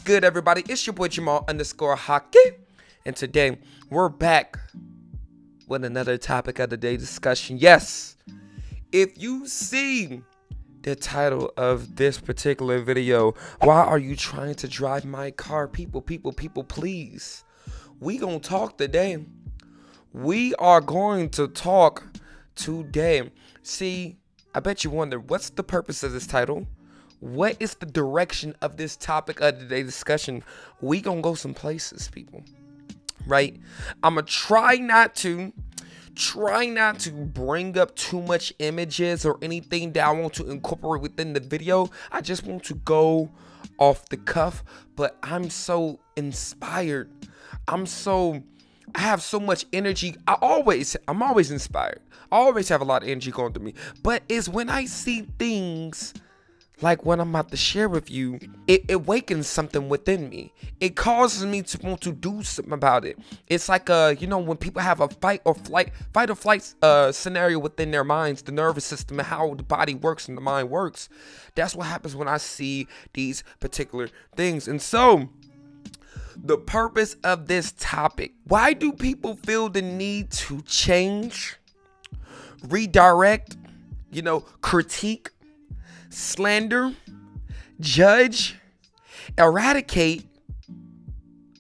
What's good, everybody? It's your boy Jamal Haki, and today we're back with another topic of the day discussion. Yes, if you see the title of this particular video, why are you trying to drive my car? People, please. We gonna talk today. We are going to talk today. See, I bet you wonder, what's the purpose of this title? What is the direction of this topic of today's discussion? We gonna go some places, people, right? I'm gonna try not to bring up too much images or anything that I want to incorporate within the video. I just want to go off the cuff, but I'm so inspired. I have so much energy. I'm always inspired. I always have a lot of energy going through me, but it's when I see things like what I'm about to share with you, it awakens something within me. It causes me to want to do something about it. It's like when people have a fight or flight scenario within their minds, the nervous system and how the body works and the mind works. That's what happens when I see these particular things. And so, the purpose of this topic: why do people feel the need to change, redirect, critique, slander, judge, eradicate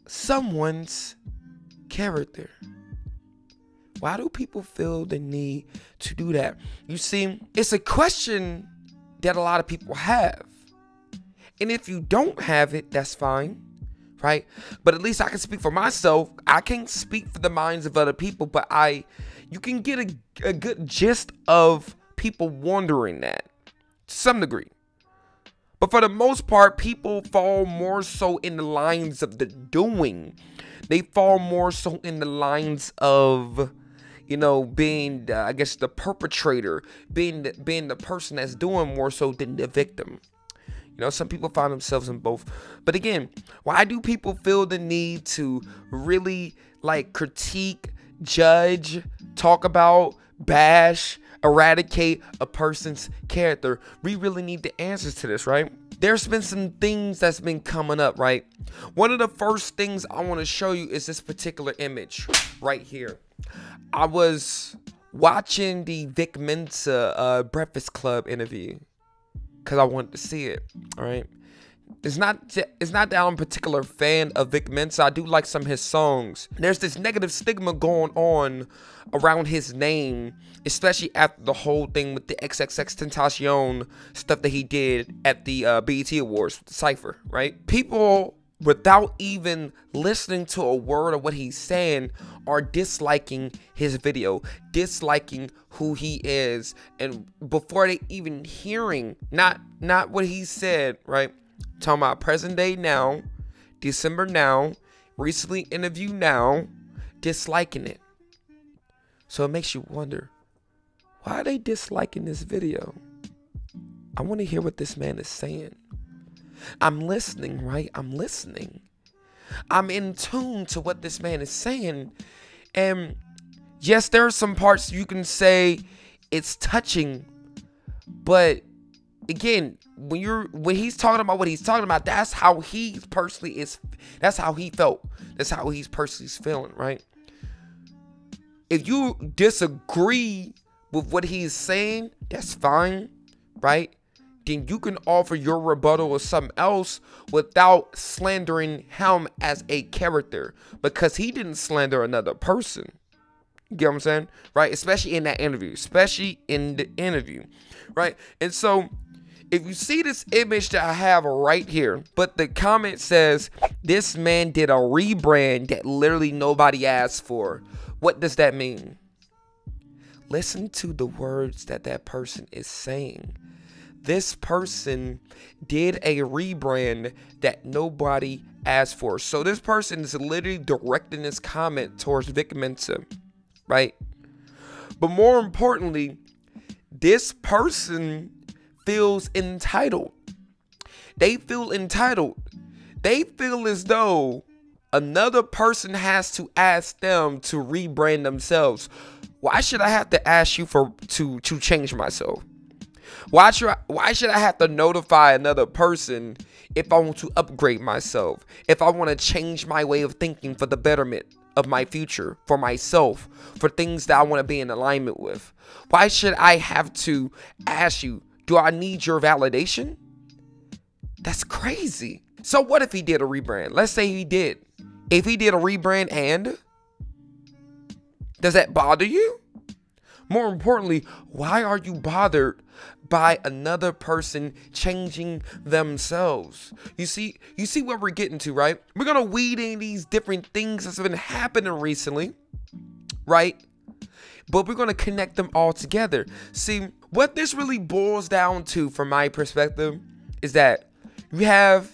someone's character? Why do people feel the need to do that? You see, it's a question that a lot of people have. And if you don't have it, that's fine, right? But at least I can speak for myself. I can't speak for the minds of other people, but you can get a good gist of people wondering that. Some degree, but for the most part, people fall more so in the lines of the doing. They fall more so in the lines of, being the perpetrator, being the person that's doing more so than the victim. Some people find themselves in both. But again, why do people feel the need to really critique, judge, talk about, bash, eradicate a person's character? We really need the answers to this, right? There's been some things that's been coming up, right? One of the first things I want to show you is this particular image right here. I was watching the Vic Mensa Breakfast Club interview because I wanted to see it, all right? It's not that I'm a particular fan of Vic Mensa. I do like some of his songs. There's this negative stigma going on around his name, especially after the whole thing with the XXXTentacion stuff that he did at the BET Awards with the Cypher, right? People, without even listening to a word of what he's saying, are disliking his video, disliking who he is, and before they even hearing, not what he said, right? Talking about present day now, December now, recently interviewed now, disliking it. So it makes you wonder, why are they disliking this video? I want to hear what this man is saying. I'm listening, right? I'm listening. I'm in tune to what this man is saying. And yes, there are some parts you can say it's touching, but again, when he's talking about what he's talking about, that's how he personally is. That's how he felt. That's how he's personally feeling, right? If you disagree with what he's saying, that's fine, right? Then you can offer your rebuttal or something else without slandering him as a character, because he didn't slander another person. You get what I'm saying? Right? Especially in that interview. Especially in the interview. Right? And so, if you see this image that I have right here, but the comment says, this man did a rebrand that literally nobody asked for. What does that mean? Listen to the words that person is saying. This person did a rebrand that nobody asked for. So this person is literally directing this comment towards Vic Mensa, right? But more importantly, this person feels entitled. They feel entitled. They feel as though another person has to ask them to rebrand themselves. Why should I have to ask you to change myself? Why should I have to notify another person if I want to upgrade myself? If I want to change my way of thinking for the betterment of my future, for myself, for things that I want to be in alignment with? Why should I have to ask you, do I need your validation? That's crazy. So what if he did a rebrand? Let's say he did. If he did a rebrand, and does that bother you? More importantly, why are you bothered by another person changing themselves? You see what we're getting to, right? We're gonna weed in these different things that's been happening recently, right? But we're gonna connect them all together. See, what this really boils down to, from my perspective, is that you have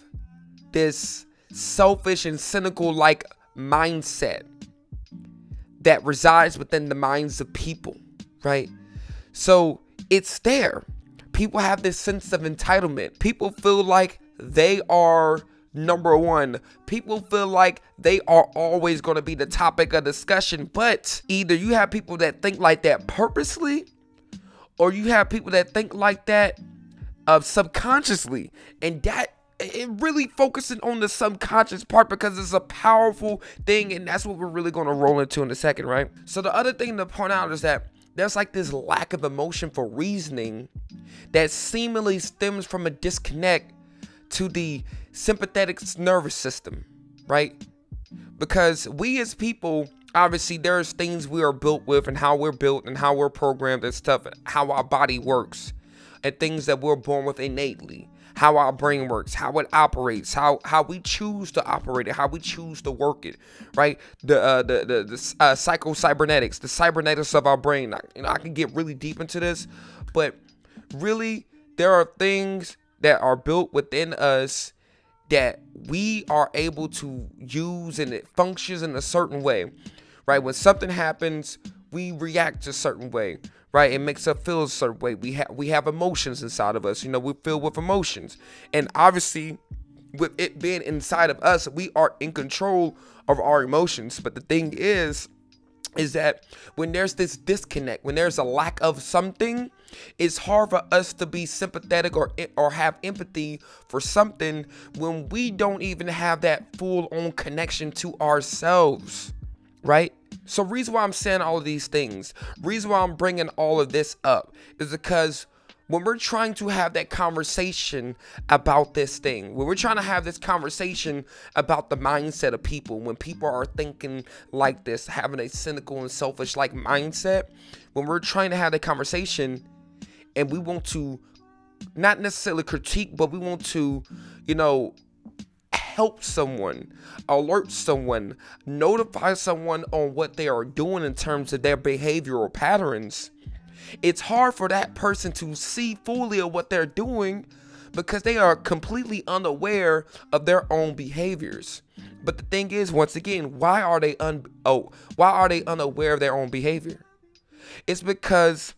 this selfish and cynical like mindset that resides within the minds of people, right? So it's there. People have this sense of entitlement. People feel like they are number one. People feel like they are always going to be the topic of discussion. But either you have people that think like that purposely, or you have people that think like that subconsciously. And that, it really focusing on the subconscious part, because it's a powerful thing, and that's what we're really going to roll into in a second, right? So the other thing to point out is that there's like this lack of emotion for reasoning that seemingly stems from a disconnect to the sympathetic nervous system, right? Because we as people, obviously there's things we are built with, and how we're built and how we're programmed and stuff, how our body works, and things that we're born with innately. How our brain works, how it operates, how we choose to operate it, how we choose to work it, right? The psycho-cybernetics, the cybernetics of our brain. I can get really deep into this, but really there are things that are built within us that we are able to use, and it functions in a certain way, right? When something happens, we react a certain way. Right, it makes us feel a certain way. We have emotions inside of us. You know, we feel with emotions, and obviously, with it being inside of us, we are in control of our emotions. But the thing is that when there's this disconnect, when there's a lack of something, it's hard for us to be sympathetic or have empathy for something when we don't even have that full-on connection to ourselves, right? So reason why I'm saying all of these things, reason why I'm bringing all of this up, is because when we're trying to have that conversation about this thing, when we're trying to have this conversation about the mindset of people, when people are thinking like this, having a cynical and selfish like mindset, when we're trying to have that conversation and we want to not necessarily critique, but we want to, you know, help someone, alert someone, notify someone on what they are doing in terms of their behavioral patterns, it's hard for that person to see fully of what they're doing because they are completely unaware of their own behaviors. But the thing is, once again, why are they unaware of their own behavior? It's because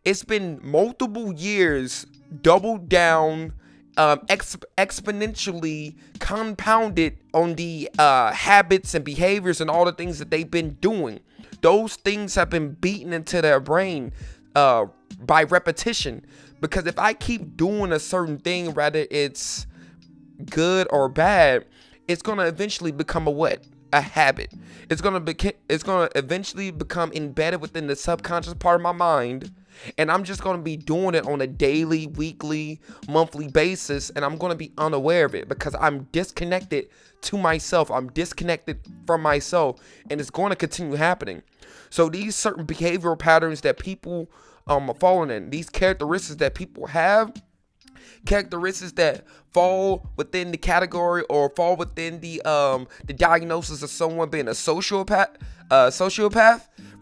it's been multiple years doubled down, exponentially compounded on the habits and behaviors and all the things that they've been doing. Those things have been beaten into their brain by repetition. Because if I keep doing a certain thing, whether it's good or bad, it's gonna eventually become a what? A habit. It's gonna eventually become embedded within the subconscious part of my mind. And I'm just going to be doing it on a daily, weekly, monthly basis. And I'm going to be unaware of it because I'm disconnected to myself. I'm disconnected from myself. And it's going to continue happening. So these certain behavioral patterns that people are falling in, these characteristics that people have, characteristics that fall within the category or fall within the diagnosis of someone being a sociopath,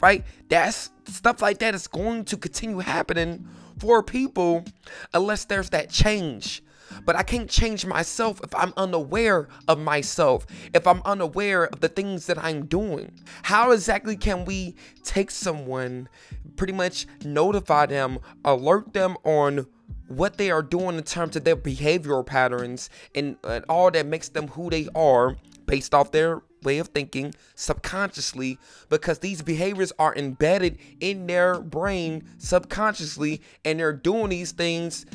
right? That's stuff like that is going to continue happening for people unless there's that change. But I can't change myself if I'm unaware of myself, if I'm unaware of the things that I'm doing. How exactly can we take someone, pretty much notify them, alert them on what they are doing in terms of their behavioral patterns and all that makes them who they are based off their way of thinking subconsciously, because these behaviors are embedded in their brain subconsciously, and they're doing these things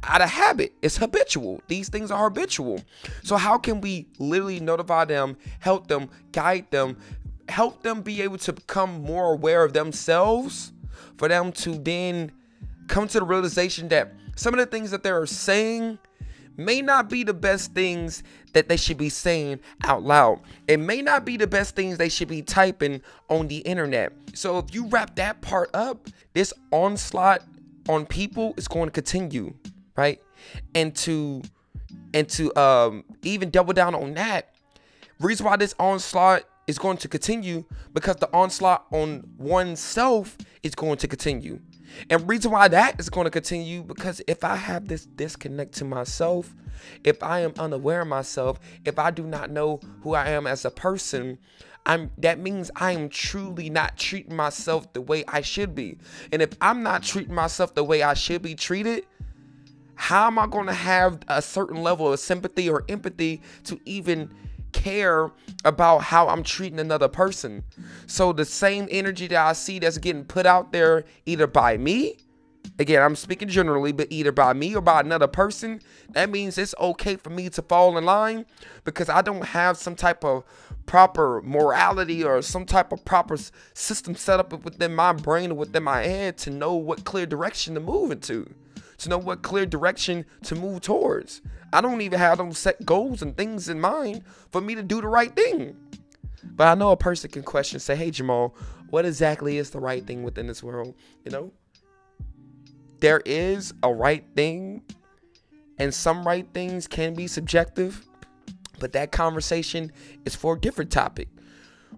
out of habit. It's habitual. These things are habitual. So how can we literally notify them, help them, guide them, help them be able to become more aware of themselves, for them to then come to the realization that some of the things that they're saying may not be the best things that they should be saying out loud. It may not be the best things they should be typing on the internet. So if you wrap that part up, this onslaught on people is going to continue, right? And to even double down on that, reason why this onslaught is going to continue, because the onslaught on oneself is going to continue. And reason why that is going to continue, because if I have this disconnect to myself, if I am unaware of myself, if I do not know who I am as a person, that means I am truly not treating myself the way I should be. And if I'm not treating myself the way I should be treated, how am I going to have a certain level of sympathy or empathy to even care about how I'm treating another person? So the same energy that I see that's getting put out there, either by me, again, I'm speaking generally, but either by me or by another person, that means it's okay for me to fall in line, because I don't have some type of proper morality or some type of proper system set up within my brain or within my head to know what clear direction to move into, to know what clear direction to move towards. I don't even have those set goals and things in mind for me to do the right thing. But I know a person can question, say, hey, Jamal, what exactly is the right thing within this world? You know, there is a right thing, and some right things can be subjective, but that conversation is for a different topic.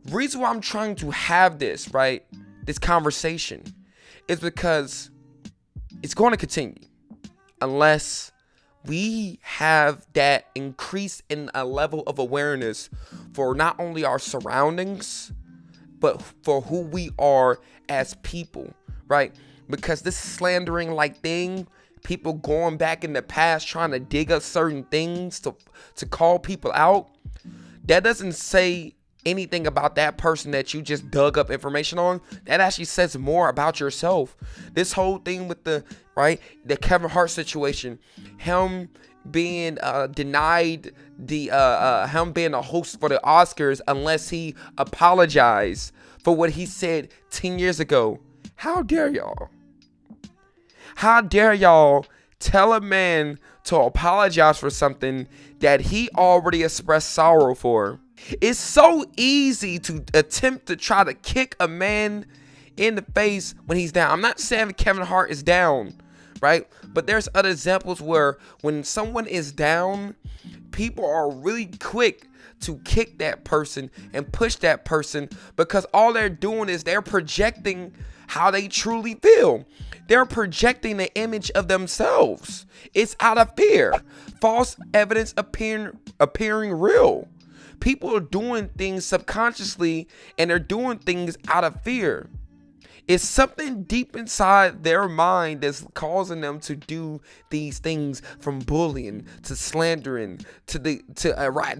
Reason why I'm trying to have this, right, this conversation, is because it's going to continue unless we have that increase in a level of awareness for not only our surroundings, but for who we are as people, right? Because this slandering like thing, people going back in the past trying to dig up certain things to call people out, that doesn't say anything about that person that you just dug up information on. That actually says more about yourself. This whole thing with the Kevin Hart situation, him being denied him being a host for the Oscars unless he apologized for what he said 10 years ago. How dare y'all? How dare y'all tell a man to apologize for something that he already expressed sorrow for? It's so easy to attempt to try to kick a man in the face when he's down. I'm not saying Kevin Hart is down, right? But there's other examples where when someone is down, people are really quick to kick that person and push that person, because all they're doing is they're projecting how they truly feel. They're projecting the image of themselves. It's out of fear. False evidence appearing real. People are doing things subconsciously, and they're doing things out of fear. It's something deep inside their mind that's causing them to do these things, from bullying to slandering to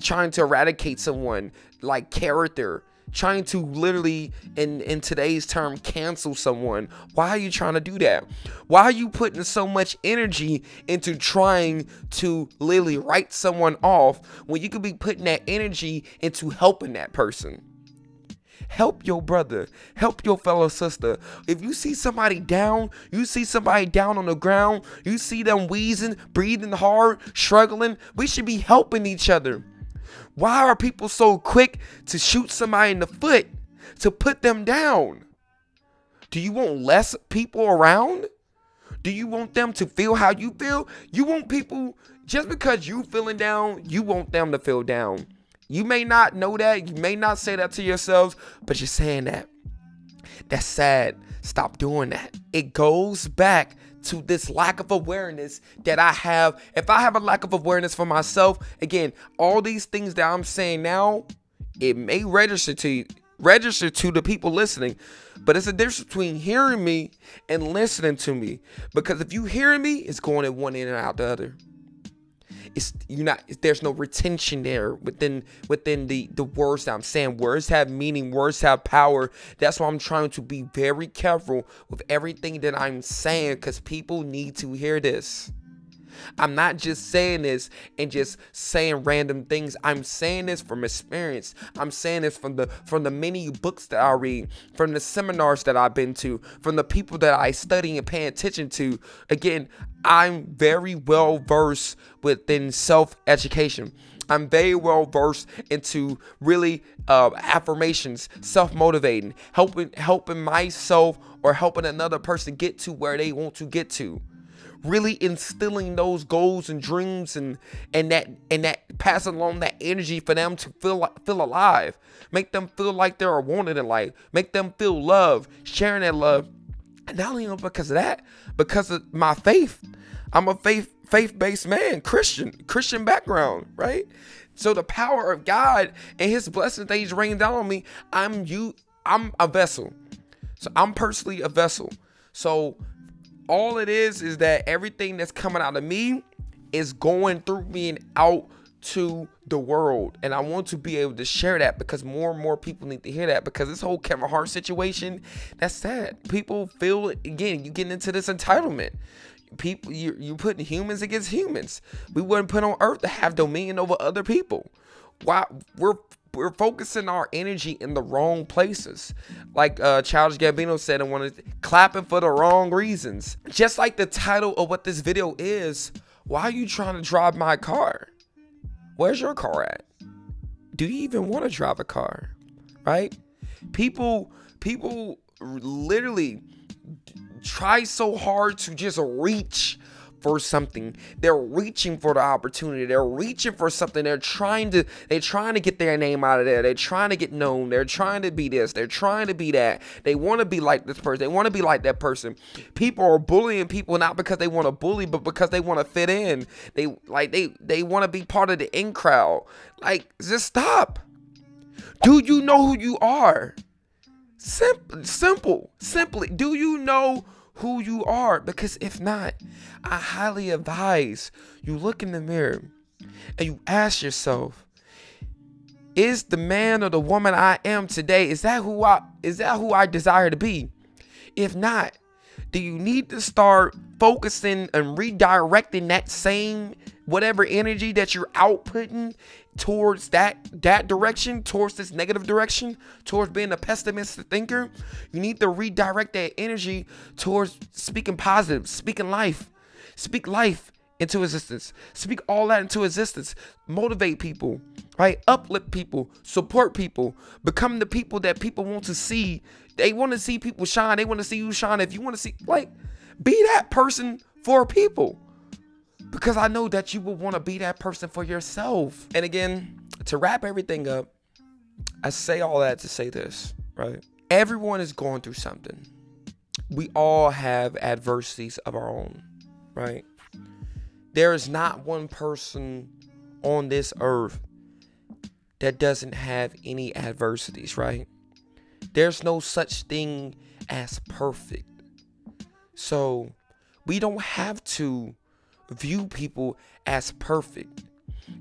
trying to eradicate someone, like character, trying to literally, in today's term, cancel someone. Why are you trying to do that? Why are you putting so much energy into trying to literally write someone off when you could be putting that energy into helping that person? Help your brother. Help your fellow sister. If you see somebody down, you see somebody down on the ground, you see them wheezing, breathing hard, struggling, we should be helping each other. Why are people so quick to shoot somebody in the foot to put them down? Do you want less people around? Do you want them to feel how you feel? You want people, just because you feeling down, you want them to feel down. You may not know that. You may not say that to yourselves, but you're saying that. That's sad. Stop doing that. It goes back to this lack of awareness that I have. If I have a lack of awareness for myself, again, all these things that I'm saying now, it may register to the people listening, but it's a difference between hearing me and listening to me. Because if you hearing me, it's going in one ear and out the other. There's no retention there within the words that I'm saying. Words have meaning, words have power. That's why I'm trying to be very careful with everything that I'm saying, because people need to hear this. I'm not just saying this and just saying random things. I'm saying this from experience. I'm saying this from the many books that I read, from the seminars that I've been to, from the people that I study and pay attention to. Again, I'm very well versed within self-education. I'm very well versed into really affirmations, self-motivating, helping myself or helping another person get to where they want to get to. Really instilling those goals and dreams and that passing along that energy for them to feel alive. Make them feel like they're wanted in life. Make them feel love, sharing that love. And not only because of that, because of my faith. I'm a faith-based man, Christian background, right? So the power of God and his blessings that he's raining down on me, I'm a vessel. So I'm personally a vessel. So all it is that everything that's coming out of me is going through me and out to the world. And I want to be able to share that, because more and more people need to hear that, because this whole Kevin Hart situation, that's sad. People feel, again, you getting into this entitlement. People, you putting humans against humans. We weren't put on earth to have dominion over other people. Why? We're focusing our energy in the wrong places. Like Childish Gambino said, and one clapping for the wrong reasons. Just like the title of what this video is, why are you trying to drive my car? Where's your car at? Do you even want to drive a car? Right? People literally try so hard to just reach for something. They're reaching for the opportunity. They're reaching for something. They're trying to get their name out of there. They're trying to get known. They're trying to be this. They're trying to be that. They want to be like this person. They want to be like that person. People are bullying people not because they want to bully, but because they want to fit in. They want to be part of the in crowd. Like, just stop. Do you know who you are? Simply, do you know who you are? Because if not, I highly advise you look in the mirror and you ask yourself, is the man or the woman I am today, is that who I desire to be? If not, do you need to start focusing and redirecting that same whatever energy that you're outputting towards that direction, towards this negative direction, towards being a pessimistic thinker? You need to redirect that energy towards speaking positive, speaking life. Speak life into existence. Speak all that into existence. Motivate people, right? Uplift people, support people, become the people that people want to see. They want to see people shine. They want to see you shine. If you want to see, like, be that person for people. Because I know that you will want to be that person for yourself. And again, to wrap everything up, I say all that to say this, right? Everyone is going through something. We all have adversities of our own, right? There is not one person on this earth that doesn't have any adversities, right? There's no such thing as perfect. So we don't have to view people as perfect.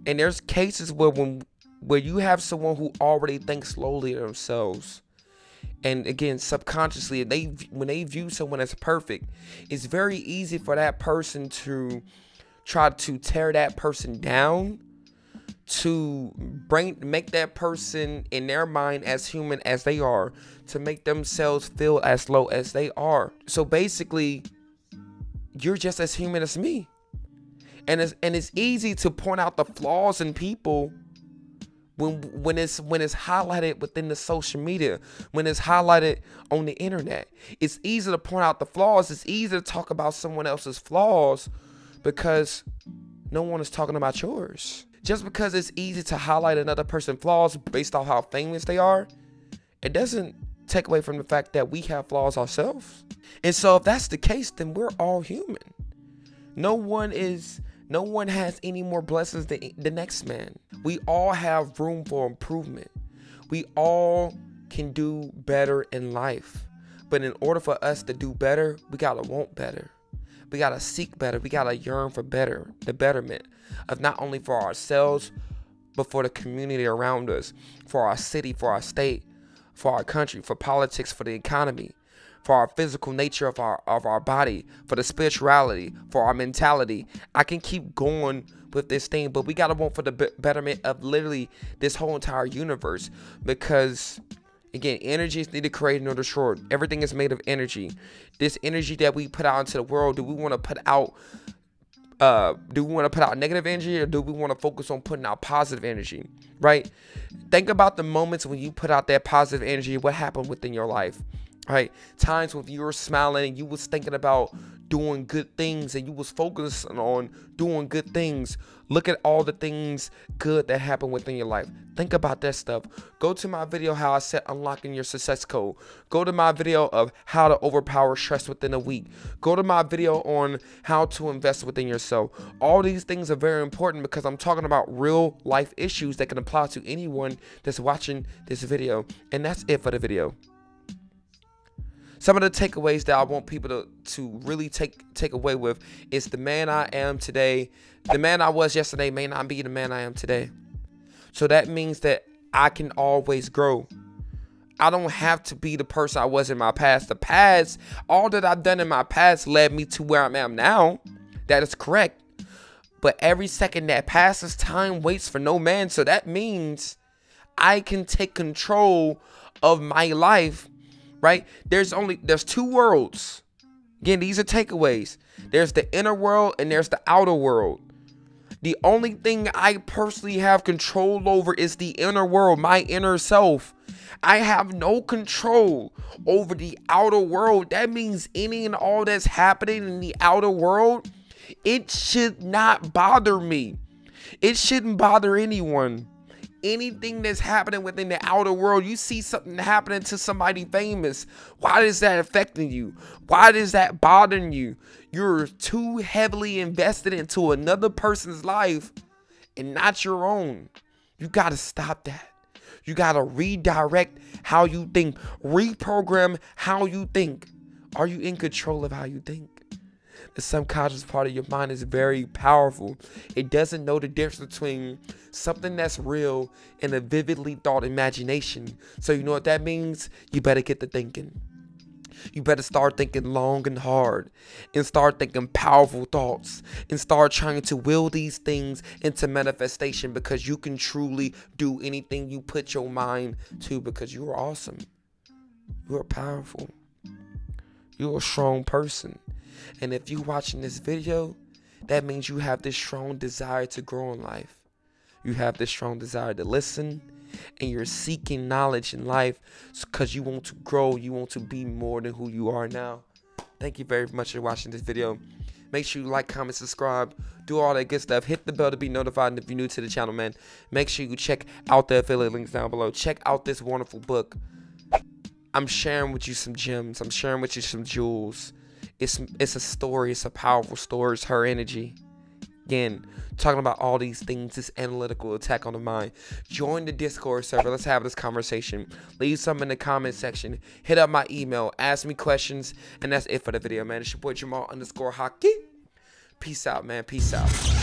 And there's cases where you have someone who already thinks lowly of themselves, and again, subconsciously, when they view someone as perfect, it's very easy for that person to try to tear that person down, to make that person in their mind as human as they are, to make themselves feel as low as they are. So basically, you're just as human as me. And it's easy to point out the flaws in people when it's highlighted within the social media, when it's highlighted on the internet. It's easy to point out the flaws. It's easy to talk about someone else's flaws because no one is talking about yours. Just because it's easy to highlight another person's flaws based on how famous they are, it doesn't take away from the fact that we have flaws ourselves. And so if that's the case, then we're all human. No one has any more blessings than the next man. We all have room for improvement. We all can do better in life. But in order for us to do better, we gotta want better. We got to seek better. We got to yearn for better, the betterment of not only for ourselves, but for the community around us, for our city, for our state, for our country, for politics, for the economy, for our physical nature of our body, for the spirituality, for our mentality. I can keep going with this thing, but we got to want for the betterment of literally this whole entire universe, because again, energy is neither created nor destroyed. Everything is made of energy. This energy that we put out into the world, do we want to put out negative energy, or do we want to focus on putting out positive energy, right? Think about the moments when you put out that positive energy. What happened within your life, right? Times when you were smiling and you was thinking about doing good things, and you was focusing on doing good things. Look at all the things good that happened within your life. Think about that stuff. Go to my video how I set unlocking your success code. Go to my video of how to overpower stress within a week. Go to my video on how to invest within yourself. All these things are very important because I'm talking about real life issues that can apply to anyone that's watching this video. And that's it for the video. Some of the takeaways that I want people to really take away with is the man I am today. The man I was yesterday may not be the man I am today. So that means that I can always grow. I don't have to be the person I was in my past. The past, all that I've done in my past led me to where I am now. That is correct. But every second that passes, time waits for no man. So that means I can take control of my life. Right? There's two worlds. Again, these are takeaways. There's the inner world and there's the outer world. The only thing I personally have control over is the inner world, my inner self. I have no control over the outer world. That means any and all that's happening in the outer world, it should not bother me. It shouldn't bother anyone. Anything that's happening within the outer world, you see something happening to somebody famous, why is that affecting you? Why is that bothering you? You're too heavily invested into another person's life and not your own. You got to stop that. You got to redirect how you think, reprogram how you think. Are you in control of how you think? The subconscious part of your mind is very powerful. It doesn't know the difference between something that's real and a vividly thought imagination. So you know what that means? You better get to thinking. You better start thinking long and hard, and start thinking powerful thoughts, and start trying to will these things into manifestation, because you can truly do anything you put your mind to, because you are awesome. You are powerful. You're a strong person. And if you're watching this video, that means you have this strong desire to grow in life. You have this strong desire to listen, and you're seeking knowledge in life because you want to grow. You want to be more than who you are now. Thank you very much for watching this video. Make sure you like, comment, subscribe, do all that good stuff. Hit the bell to be notified. And if you're new to the channel, man, make sure you check out the affiliate links down below. Check out this wonderful book. I'm sharing with you some gems. I'm sharing with you some jewels. It's a story. It's a powerful story. It's her energy. Again, talking about all these things, this analytical attack on the mind. Join the Discord server. Let's have this conversation. Leave something in the comment section. Hit up my email. Ask me questions. And that's it for the video, man. It's your boy Jamal _Haki. Peace out, man. Peace out.